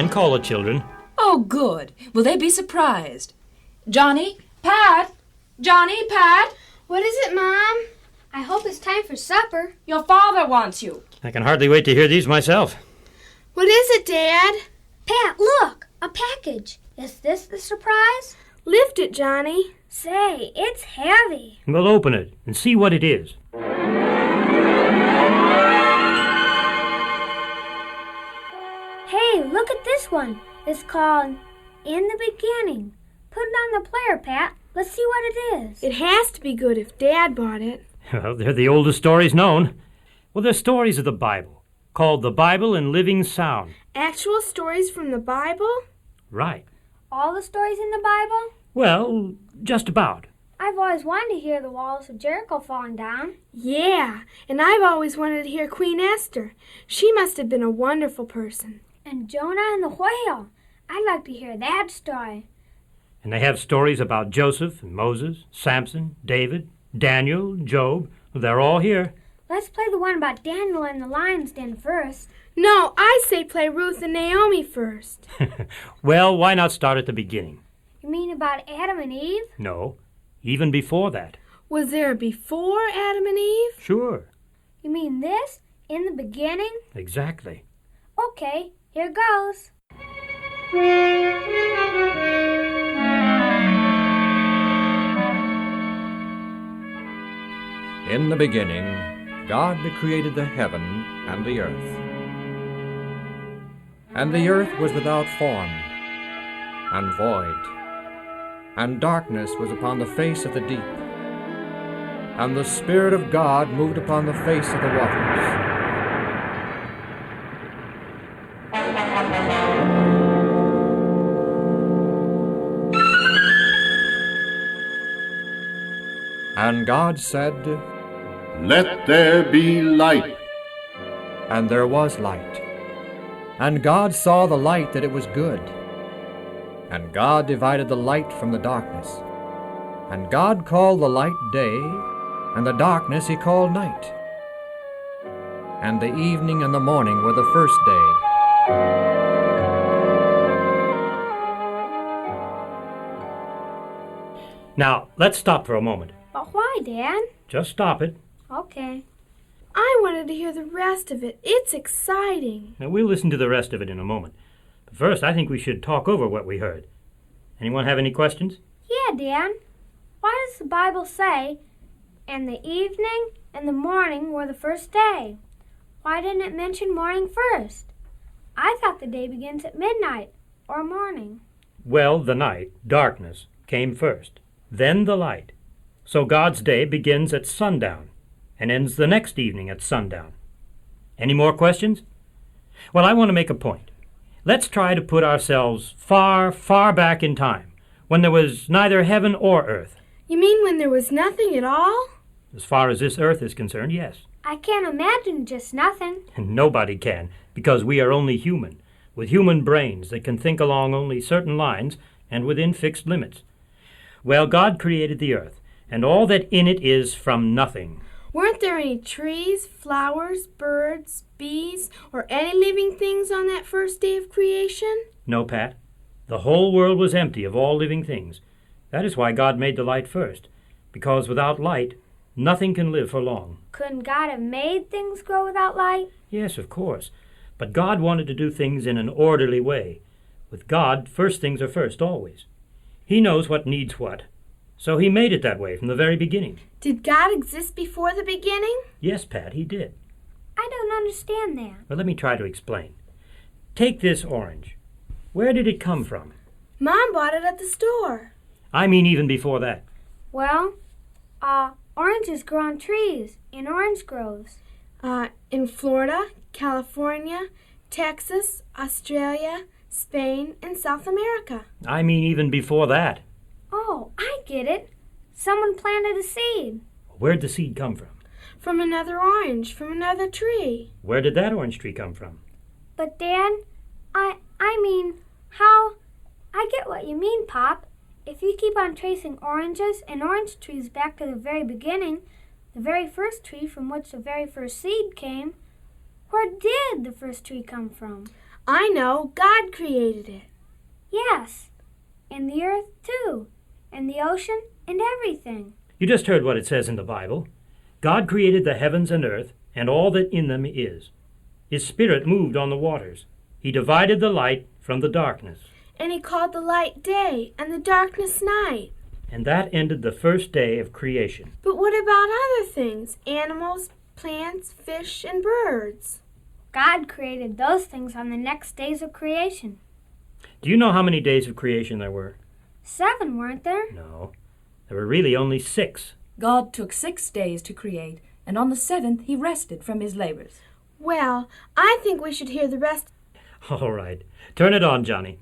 can call the children. Oh, good. Will they be surprised? Johnny? Pat? Johnny? Pat? What is it, Mom? I hope it's time for supper. Your father wants you. I can hardly wait to hear these myself. What is it, Dad? Pat, look! A package. Is this the surprise? Lift it, Johnny. Say, it's heavy. We'll open it and see what it is. Hey, look at this one. It's called In the Beginning. Put it on the player, Pat. Let's see what it is. It has to be good if Dad bought it. Well, they're the oldest stories known. Well, they're stories of the Bible, called The Bible in Living Sound. Actual stories from the Bible? Right. All the stories in the Bible? Well, just about. I've always wanted to hear the walls of Jericho falling down. Yeah, and I've always wanted to hear Queen Esther. She must have been a wonderful person. And Jonah and the whale. I'd like to hear that story. And they have stories about Joseph and Moses, Samson, David, Daniel, Job. They're all here. Let's play the one about Daniel in the lion's den first. No, I say play Ruth and Naomi first. Well, why not start at the beginning? You mean about Adam and Eve? No, even before that. Was there a before Adam and Eve? Sure. You mean this? In the beginning? Exactly. Okay, here goes. In the beginning, God created the heaven and the earth. And the earth was without form and void, and darkness was upon the face of the deep. And the Spirit of God moved upon the face of the waters. And God said, "Let there be light." And there was light. And God saw the light that it was good. And God divided the light from the darkness. And God called the light day, and the darkness he called night. And the evening and the morning were the first day. Now, let's stop for a moment. But why, Dad? Just stop it. Okay. I wanted to hear the rest of it. It's exciting. Now, we'll listen to the rest of it in a moment. But first, I think we should talk over what we heard. Anyone have any questions? Yeah, Dan. Why does the Bible say, and the evening and the morning were the first day? Why didn't it mention morning first? I thought the day begins at midnight or morning. Well, the night, darkness, came first, then the light. So God's day begins at sundown and ends the next evening at sundown. Any more questions? Well, I want to make a point. Let's try to put ourselves far, far back in time, when there was neither heaven or earth. You mean when there was nothing at all? As far as this earth is concerned, yes. I can't imagine just nothing. And nobody can, because we are only human, with human brains that can think along only certain lines and within fixed limits. Well, God created the earth, and all that in it is from nothing. Weren't there any trees, flowers, birds, bees, or any living things on that first day of creation? No, Pat. The whole world was empty of all living things. That is why God made the light first, because without light, nothing can live for long. Couldn't God have made things grow without light? Yes, of course. But God wanted to do things in an orderly way. With God, first things are first, always. He knows what needs what. So he made it that way from the very beginning. Did God exist before the beginning? Yes, Pat, he did. I don't understand that. Well, let me try to explain. Take this orange. Where did it come from? Mom bought it at the store. I mean even before that. Well, oranges grow on trees in orange groves. In Florida, California, Texas, Australia, Spain, and South America. I mean even before that. Oh, I get it. Someone planted a seed. Where'd the seed come from? From another orange, from another tree. Where did that orange tree come from? But, Dad, I mean, how... I get what you mean, Pop. If you keep on tracing oranges and orange trees back to the very beginning, the very first tree from which the very first seed came, where did the first tree come from? I know. God created it. Yes, and the earth too, and the ocean and everything. You just heard what it says in the Bible. God created the heavens and earth and all that in them is. His Spirit moved on the waters. He divided the light from the darkness. And he called the light day and the darkness night. And that ended the first day of creation. But what about other things? Animals, plants, fish, and birds. God created those things on the next days of creation. Do you know how many days of creation there were? 7, weren't there? No. There were really only 6. God took 6 days to create, and on the 7th he rested from his labors. Well, I think we should hear the rest. All right. Turn it on, Johnny.